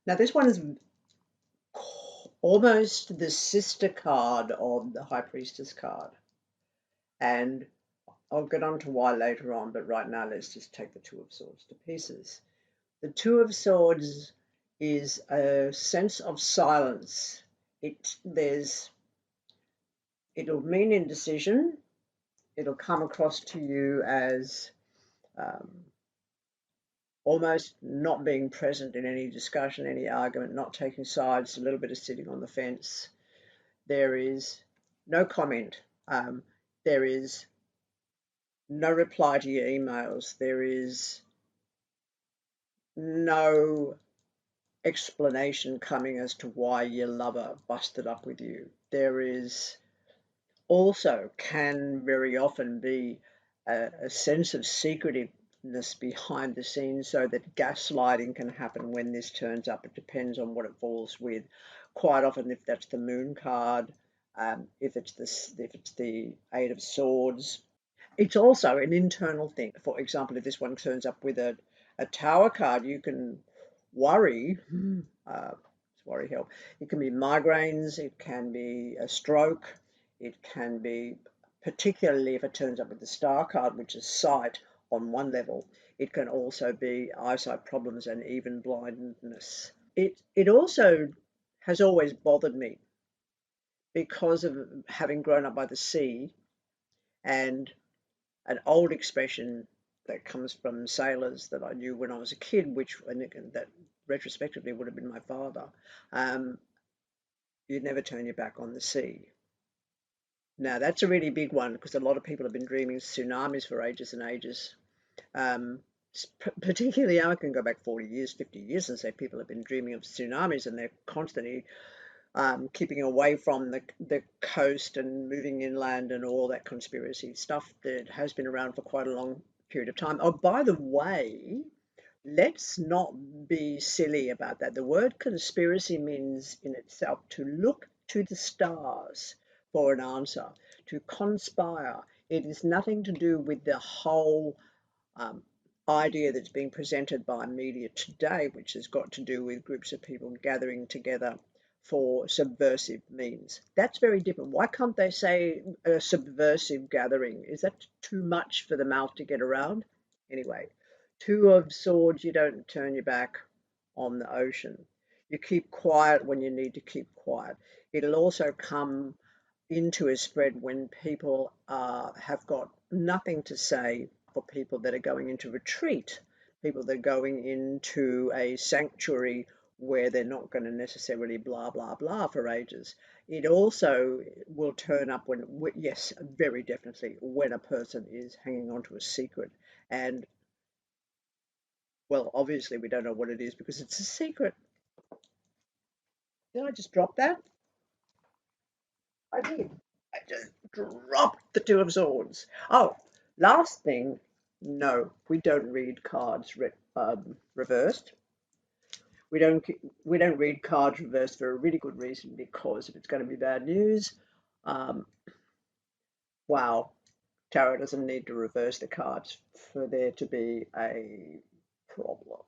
Now this one is almost the sister card of the High Priestess card, and I'll get on to why later on, but right now let's just take the Two of Swords to pieces. The Two of Swords is a sense of silence. It'll mean indecision. It'll come across to you as um, almost not being present in any discussion, any argument, not taking sides, a little bit of sitting on the fence. There is no comment. There is no reply to your emails. There is no explanation coming as to why your lover busted up with you. There is also can very often be a sense of secretiveness behind the scenes, so that gaslighting can happen when this turns up. It depends on what it falls with. Quite often, if that's the Moon card, if it's the Eight of Swords, it's also an internal thing. For example, if this one turns up with a Tower card, you can worry. Worry help. It can be migraines. It can be a stroke. It can be, particularly if it turns up with the Star card, which is sight on one level. It can also be eyesight problems and even blindness. It also has always bothered me because of having grown up by the sea, and an old expression that comes from sailors that I knew when I was a kid, which that retrospectively would have been my father. Um, you never turn your back on the sea. Now that's a really big one because a lot of people have been dreaming tsunamis for ages and ages. Um, Particularly, I can go back 40 years, 50 years and say people have been dreaming of tsunamis, and they're constantly keeping away from the coast and moving inland and all that conspiracy stuff that has been around for quite a long period of time. Oh, by the way, let's not be silly about that. The word conspiracy means in itself to look to the stars for an answer, to conspire. It is nothing to do with the whole um, idea that's being presented by media today, which has got to do with groups of people gathering together for subversive means. That's very different. Why can't they say a subversive gathering? Is that too much for the mouth to get around? Anyway, Two of Swords, you don't turn your back on the ocean. You keep quiet when you need to keep quiet. It'll also come into a spread when people have got nothing to say, for people that are going into retreat, people that are going into a sanctuary where they're not going to necessarily blah, blah, blah for ages. It also will turn up when, yes, very definitely, when a person is hanging on to a secret. And, well, obviously we don't know what it is because it's a secret. Did I just drop that? I did. I just dropped the Two of Swords. Oh, last thing, no, we don't read cards reversed. We don't we don't read cards reversed for a really good reason, because if it's going to be bad news, um, wow, tarot doesn't need to reverse the cards for there to be a problem.